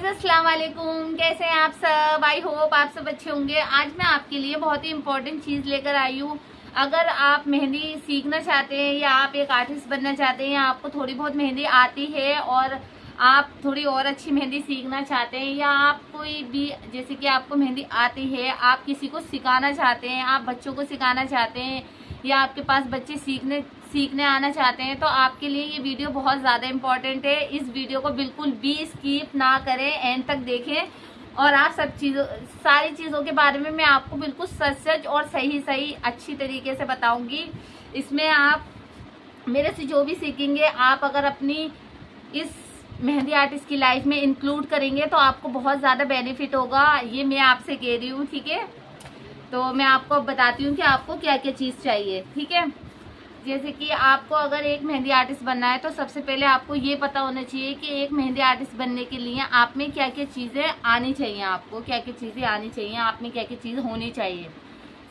अस्सलाम वालेकुम। कैसे हैं आप सब? आई होप आप सब अच्छे होंगे। आज मैं आपके लिए बहुत ही इम्पोर्टेंट चीज लेकर आई हूँ। अगर आप मेहंदी सीखना चाहते हैं या आप एक आर्टिस्ट बनना चाहते हैं या आपको थोड़ी बहुत मेहंदी आती है और आप थोड़ी और अच्छी मेहंदी सीखना चाहते हैं या आप कोई भी जैसे कि आपको मेहंदी आती है, आप किसी को सिखाना चाहते हैं, आप बच्चों को सिखाना चाहते हैं या आपके पास बच्चे सीखने आना चाहते हैं, तो आपके लिए ये वीडियो बहुत ज़्यादा इम्पोर्टेंट है। इस वीडियो को बिल्कुल भी स्किप ना करें, एंड तक देखें और आप सारी चीज़ों के बारे में मैं आपको बिल्कुल सच और सही अच्छी तरीके से बताऊंगी। इसमें आप मेरे से जो भी सीखेंगे, आप अगर अपनी इस मेहंदी आर्टिस्ट की लाइफ में इंक्लूड करेंगे तो आपको बहुत ज़्यादा बेनिफिट होगा। ये मैं आपसे कह रही हूँ, ठीक है। तो मैं आपको अब बताती हूँ कि आपको क्या क्या चीज़ चाहिए, ठीक है। जैसे कि आपको अगर एक मेहंदी आर्टिस्ट बनना है तो सबसे पहले आपको ये पता होना चाहिए कि एक मेहंदी आर्टिस्ट बनने के लिए आप में क्या क्या चीज़ें आनी चाहिए, आपको क्या क्या चीज़ें आनी चाहिए, आप में क्या क्या चीज़ होनी चाहिए।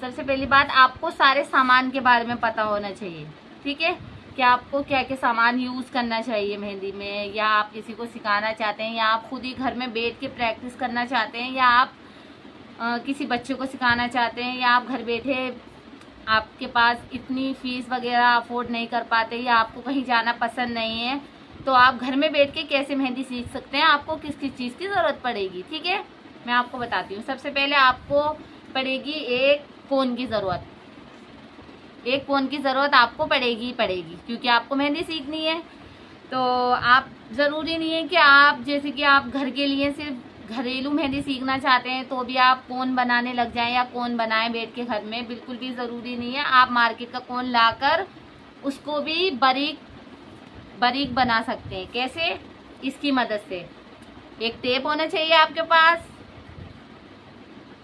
सबसे पहली बात, आपको सारे सामान के बारे में पता होना चाहिए, ठीक है, कि आपको क्या क्या सामान यूज़ करना चाहिए मेहंदी में, या आप किसी को सिखाना चाहते हैं या आप खुद ही घर में बैठ के प्रैक्टिस करना चाहते हैं या आप किसी बच्चे को सिखाना चाहते हैं या आप घर बैठे आपके पास इतनी फीस वगैरह अफोर्ड नहीं कर पाते या आपको कहीं जाना पसंद नहीं है, तो आप घर में बैठ के कैसे मेहंदी सीख सकते हैं, आपको किस किस चीज़ की ज़रूरत पड़ेगी, ठीक है। मैं आपको बताती हूँ। सबसे पहले आपको पड़ेगी एक कोन की ज़रूरत। एक कोन की ज़रूरत आपको पड़ेगी क्योंकि आपको मेहंदी सीखनी है। तो आप ज़रूरी नहीं है कि आप जैसे कि आप घर के लिए सिर्फ घरेलू मेहंदी सीखना चाहते हैं तो भी आप कोन बनाने लग जाएं या कोन बनाएं बैठ के घर में, बिल्कुल भी ज़रूरी नहीं है। आप मार्केट का कोन लाकर उसको भी बारीक बना सकते हैं। कैसे? इसकी मदद से एक टेप होना चाहिए आपके पास,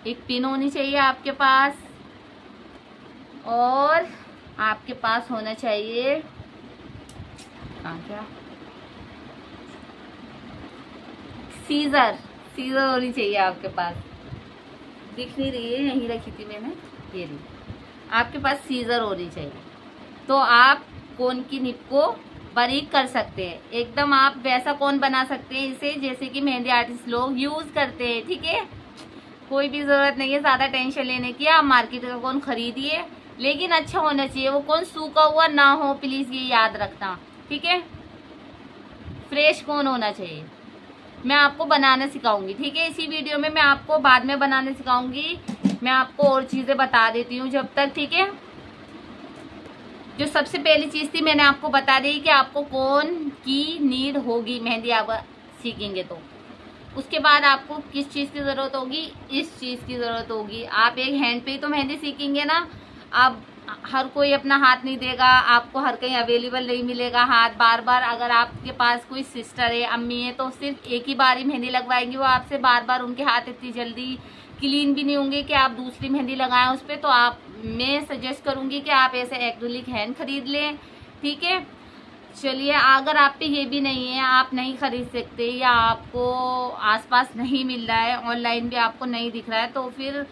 एक पिन होनी चाहिए आपके पास, और आपके पास होना चाहिए क्या, सीजर होनी चाहिए आपके पास। दिख नहीं रही है, यहीं रखी थी मैंने, ये रही। आपके पास सीजर होनी चाहिए तो आप कोन की निप को बारीक कर सकते हैं। एकदम आप वैसा कोन बना सकते हैं इसे जैसे कि मेहंदी आर्टिस्ट लोग यूज करते हैं, ठीक है। कोई भी जरूरत नहीं है ज्यादा टेंशन लेने की। आप मार्केट का कोन खरीदिए, लेकिन अच्छा होना चाहिए। वो कोन सूखा हुआ ना हो, प्लीज ये याद रखना, ठीक है। फ्रेश कोन होना चाहिए। मैं आपको बनाना सिखाऊंगी, ठीक है। इसी वीडियो में मैं आपको बाद में बनाना सिखाऊंगी। मैं आपको और चीजें बता देती हूँ जब तक, ठीक है। जो सबसे पहली चीज थी मैंने आपको बता दी कि आपको कोन की नीड होगी मेहंदी आप सीखेंगे तो। उसके बाद आपको किस चीज की जरूरत होगी? इस चीज की जरूरत होगी। आप एक हैंड पे ही तो मेहंदी सीखेंगे ना। आप हर कोई अपना हाथ नहीं देगा, आपको हर कहीं अवेलेबल नहीं मिलेगा हाथ बार बार। अगर आपके पास कोई सिस्टर है, अम्मी है, तो सिर्फ एक ही बार ही मेहंदी लगवाएंगी वो आपसे। बार बार उनके हाथ इतनी जल्दी क्लीन भी नहीं होंगे कि आप दूसरी मेहंदी लगाएं उस पर। तो मैं सजेस्ट करूंगी कि आप ऐसे एक्रिलिक हैंड खरीद लें, ठीक है। चलिए, अगर आप पे ये भी नहीं है, आप नहीं खरीद सकते या आपको आसपास नहीं मिल रहा है, ऑनलाइन भी आपको नहीं दिख रहा है, तो फिर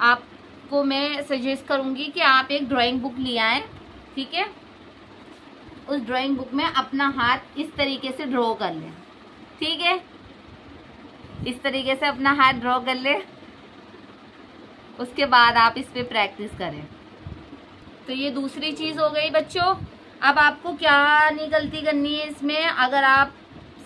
आपको मैं सजेस्ट करूंगी कि आप एक ड्राइंग बुक ले आएं, ठीक है। उस ड्राइंग बुक में अपना हाथ इस तरीके से ड्रॉ कर लें, ठीक है। इस तरीके से अपना हाथ ड्रॉ कर लें। उसके बाद आप इस पे प्रैक्टिस करें। तो ये दूसरी चीज हो गई बच्चों। अब आपको क्या नहीं गलती करनी है इसमें, अगर आप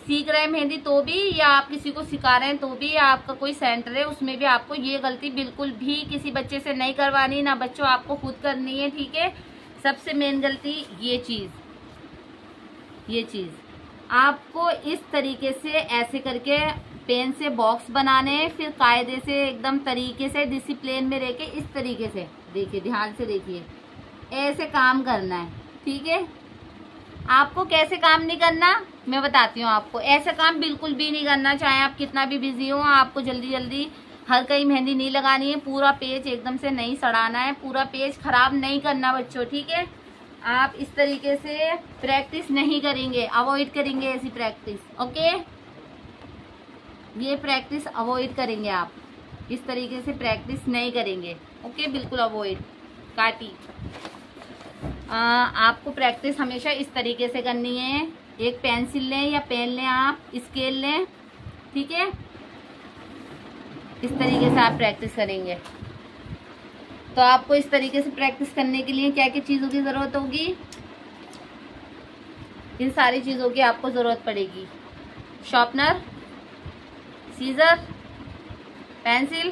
सीख रहे हैं मेहंदी तो भी, या आप किसी को सिखा रहे हैं तो भी, या आपका कोई सेंटर है उसमें भी, आपको ये गलती बिल्कुल भी किसी बच्चे से नहीं करवानी, ना बच्चों आपको खुद करनी है, ठीक है। सबसे मेन गलती ये चीज आपको इस तरीके से ऐसे करके पेन से बॉक्स बनाने हैं, फिर कायदे से एकदम तरीके से डिसिप्लिन में रह के इस तरीके से, देखिए ध्यान से देखिए, ऐसे काम करना है, ठीक है। आपको कैसे काम नहीं करना मैं बताती हूँ आपको। ऐसा काम बिल्कुल भी नहीं करना, चाहे आप कितना भी बिजी हो। आपको जल्दी हर कहीं मेहंदी नहीं लगानी है। पूरा पेज एकदम से नहीं सड़ाना है, पूरा पेज खराब नहीं करना बच्चों, ठीक है। आप इस तरीके से प्रैक्टिस नहीं करेंगे, अवॉइड करेंगे ऐसी प्रैक्टिस, ओके। ये प्रैक्टिस अवॉइड करेंगे आप, इस तरीके से प्रैक्टिस नहीं करेंगे, ओके, बिल्कुल अवॉइड। काटी आपको प्रैक्टिस हमेशा इस तरीके से करनी है। एक पेंसिल लें या पेन लें, आप स्केल लें, ठीक है। इस तरीके से आप प्रैक्टिस करेंगे। तो आपको इस तरीके से प्रैक्टिस करने के लिए क्या क्या चीज़ों की ज़रूरत होगी? इन सारी चीज़ों की आपको ज़रूरत पड़ेगी। शार्पनर, सीजर, पेंसिल,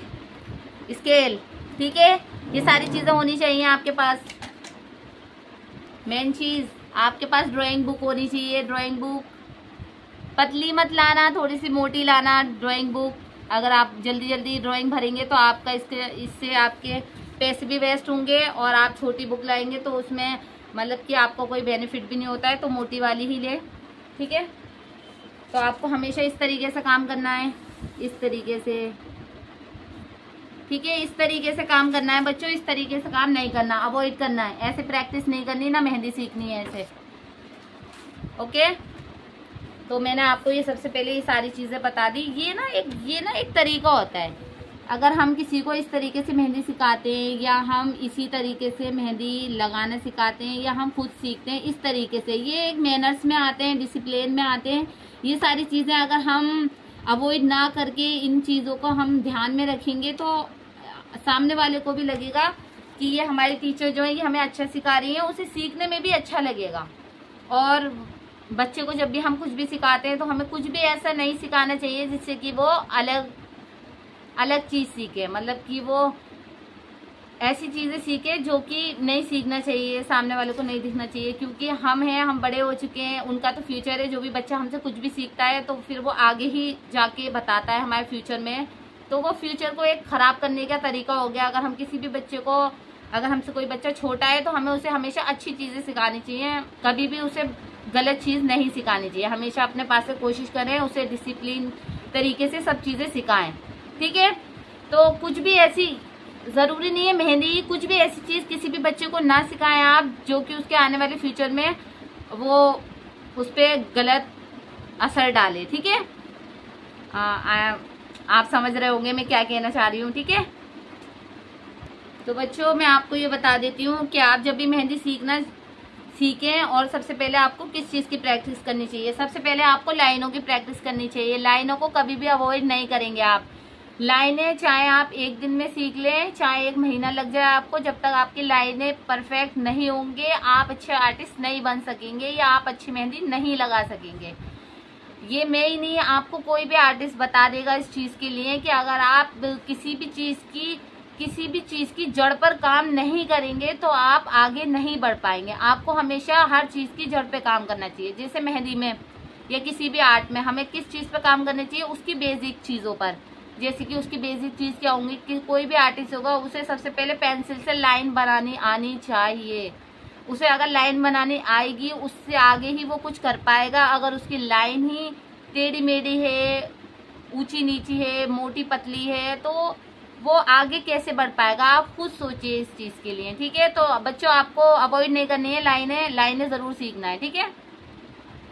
स्केल, ठीक है, ये सारी चीज़ें होनी चाहिए आपके पास। मेन चीज़ आपके पास ड्राइंग बुक होनी चाहिए। ड्राइंग बुक पतली मत लाना, थोड़ी सी मोटी लाना ड्राइंग बुक। अगर आप जल्दी जल्दी ड्राइंग भरेंगे तो आपका इससे आपके पैसे भी वेस्ट होंगे, और आप छोटी बुक लाएंगे तो उसमें मतलब कि आपको कोई बेनिफिट भी नहीं होता है, तो मोटी वाली ही ले, ठीक है। तो आपको हमेशा इस तरीके से काम करना है, इस तरीके से, ठीक है, इस तरीके से काम करना है बच्चों। इस तरीके से काम नहीं करना, अवॉइड करना है, ऐसे प्रैक्टिस नहीं करनी ना, मेहंदी सीखनी है ऐसे, ओके। तो मैंने आपको ये सबसे पहले ये सारी चीज़ें बता दी। ये ना एक तरीका होता है। अगर हम किसी को इस तरीके से मेहंदी सिखाते हैं, या हम इसी तरीके से मेहंदी लगाना सिखाते हैं, या हम खुद सीखते हैं इस तरीके से, ये एक मैनर्स में आते हैं, डिसिप्लिन में आते हैं। ये सारी चीज़ें अगर हम अवॉइड ना करके इन चीज़ों को हम ध्यान में रखेंगे तो सामने वाले को भी लगेगा कि ये हमारी टीचर जो है ये हमें अच्छा सिखा रही है, उसे सीखने में भी अच्छा लगेगा। और बच्चे को जब भी हम कुछ भी सिखाते हैं तो हमें कुछ भी ऐसा नहीं सिखाना चाहिए जिससे कि वो अलग चीज़ सीखे, मतलब कि वो ऐसी चीज़ें सीखे जो कि नहीं सीखना चाहिए, सामने वाले को नहीं दिखना चाहिए। क्योंकि हम बड़े हो चुके हैं, उनका तो फ्यूचर है। जो भी बच्चा हमसे कुछ भी सीखता है तो फिर वो आगे ही जाके बताता है हमारे फ्यूचर में, तो वो फ्यूचर को एक ख़राब करने का तरीका हो गया। अगर हम किसी भी बच्चे को, अगर हमसे कोई बच्चा छोटा है तो हमें उसे हमेशा अच्छी चीज़ें सिखानी चाहिए, कभी भी उसे गलत चीज़ नहीं सिखानी चाहिए। हमेशा अपने पास से कोशिश करें, उसे डिसिप्लिन तरीके से सब चीज़ें सिखाएं, ठीक है। तो कुछ भी ऐसी ज़रूरी नहीं है मेहंदी, कुछ भी ऐसी चीज़ किसी भी बच्चे को ना सिखाएं आप जो कि उसके आने वाले फ्यूचर में वो उस पर गलत असर डाले, ठीक है। आप समझ रहे होंगे मैं क्या कहना चाह रही हूँ, ठीक है। तो बच्चों मैं आपको ये बता देती हूँ कि आप जब भी मेहंदी सीखें, और सबसे पहले आपको किस चीज़ की प्रैक्टिस करनी चाहिए। सबसे पहले आपको लाइनों की प्रैक्टिस करनी चाहिए। लाइनों को कभी भी अवॉइड नहीं करेंगे आप। लाइनें चाहे आप एक दिन में सीख लें, चाहे 1 महीना लग जाए आपको, जब तक आपकी लाइनें परफेक्ट नहीं होंगे आप अच्छे आर्टिस्ट नहीं बन सकेंगे, या आप अच्छी मेहंदी नहीं लगा सकेंगे। ये मैं ही नहीं, आपको कोई भी आर्टिस्ट बता देगा इस चीज़ के लिए कि अगर आप किसी भी चीज़ की जड़ पर काम नहीं करेंगे तो आप आगे नहीं बढ़ पाएंगे। आपको हमेशा हर चीज़ की जड़ पे काम करना चाहिए। जैसे मेहंदी में या किसी भी आर्ट में हमें किस चीज़ पर काम करना चाहिए, उसकी बेसिक चीज़ों पर। जैसे कि उसकी बेसिक चीज़ क्या होंगी कि कोई भी आर्टिस्ट होगा उसे सबसे पहले पेंसिल से लाइन बनानी आनी चाहिए। उसे अगर लाइन बनानी आएगी उससे आगे ही वो कुछ कर पाएगा। अगर उसकी लाइन ही टेढ़ी मेढ़ी है, ऊंची नीची है, मोटी पतली है, तो वो आगे कैसे बढ़ पाएगा। आप खुद सोचिए इस चीज़ के लिए, ठीक है। तो बच्चों आपको अवॉइड नहीं करनी है, लाइनें ज़रूर सीखना है, ठीक है।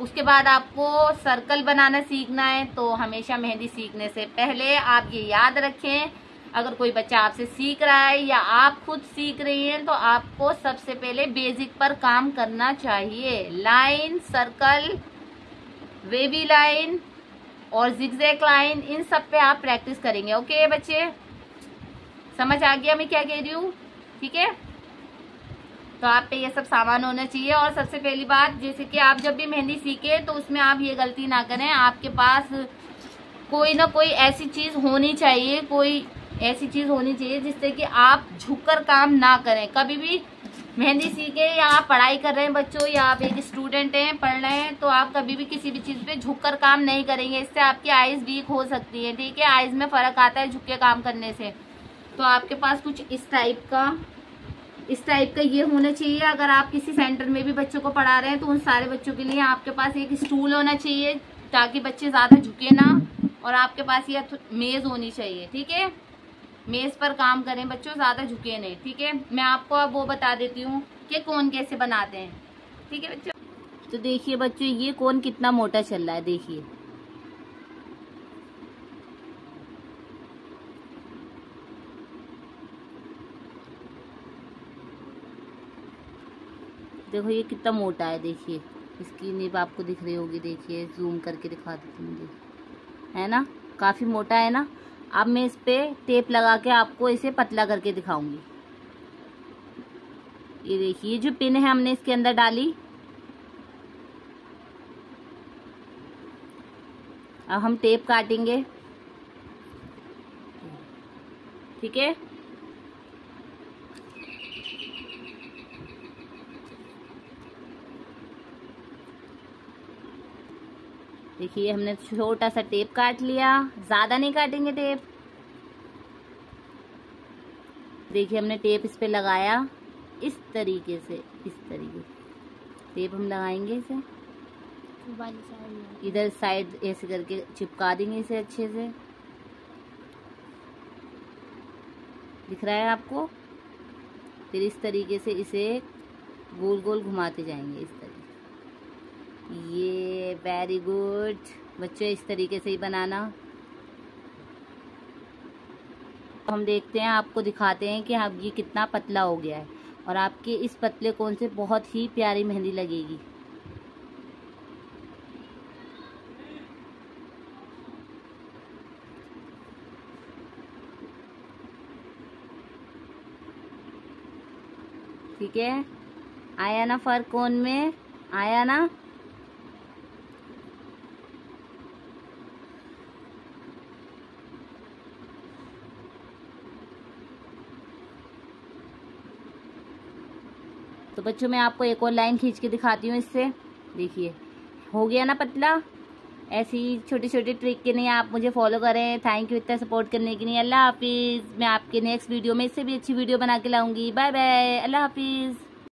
उसके बाद आपको सर्कल बनाना सीखना है। तो हमेशा मेहंदी सीखने से पहले आप ये याद रखें, अगर कोई बच्चा आपसे सीख रहा है या आप खुद सीख रही हैं तो आपको सबसे पहले बेसिक पर काम करना चाहिए। लाइन, सर्कल, वेवी लाइन और जिगजैग लाइन, इन सब पे आप प्रैक्टिस करेंगे, ओके बच्चे। समझ आ गया मैं क्या कह रही हूँ, ठीक है। तो आप पे ये सब सामान होना चाहिए। और सबसे पहली बात, जैसे कि आप जब भी मेहंदी सीखे तो उसमें आप ये गलती ना करें, आपके पास कोई ना कोई ऐसी चीज़ होनी चाहिए जिससे कि आप झुककर काम ना करें। कभी भी मेहंदी सीखे या आप पढ़ाई कर रहे हैं बच्चों, या आप एक स्टूडेंट हैं पढ़ रहे हैं, तो आप कभी भी किसी भी चीज़ पे झुककर काम नहीं करेंगे। इससे आपकी आइज़ वीक हो सकती है, ठीक है। आइज़ में फ़र्क आता है झुक के काम करने से। तो आपके पास कुछ इस टाइप का ये होना चाहिए। अगर आप किसी सेंटर में भी बच्चों को पढ़ा रहे हैं तो उन सारे बच्चों के लिए आपके पास एक स्टूल होना चाहिए ताकि बच्चे ज़्यादा झुके ना, और आपके पास ये मेज़ होनी चाहिए, ठीक है। मेज़ पर काम करें बच्चों, ज़्यादा झुके नहीं, ठीक है। मैं आपको अब वो बता देती हूँ कि कोन कैसे बनाते हैं, ठीक है बच्चों। तो देखिए बच्चों, ये कोन कितना मोटा चल रहा है, देखिए। देखो ये कितना मोटा है, देखिए इसकी निब आपको दिख रही होगी, देखिए जूम करके दिखा देती हूँ, है ना, काफ़ी मोटा है ना। अब मैं इस पे टेप लगा के आपको इसे पतला करके दिखाऊंगी। ये देखिए जो पिन है हमने इसके अंदर डाली। अब हम टेप काटेंगे, ठीक है। देखिए हमने छोटा सा टेप काट लिया, ज्यादा नहीं काटेंगे टेप। देखिए हमने टेप इस पे लगाया इस तरीके से, टेप हम लगाएंगे इसे इधर साइड ऐसे करके चिपका देंगे इसे अच्छे से। दिख रहा है आपको? फिर इस तरीके से इसे गोल गोल घुमाते जाएंगे इस तरीके। ये वेरी गुड बच्चों, इस तरीके से ही बनाना। हम देखते हैं, आपको दिखाते हैं कि अब ये कितना पतला हो गया है और आपके इस पतले कोन से बहुत ही प्यारी मेहंदी लगेगी। ठीक है, आया ना फर्क कोन में? आया ना? तो बच्चों मैं आपको एक और लाइन खींच के दिखाती हूँ इससे। देखिए हो गया ना पतला। ऐसी छोटी छोटी ट्रिक के लिए आप मुझे फॉलो करें। थैंक यू इतना सपोर्ट करने के लिए। अल्लाह हाफिज़। मैं आपके नेक्स्ट वीडियो में इससे भी अच्छी वीडियो बना के लाऊंगी। बाय बाय, अल्लाह हाफिज़।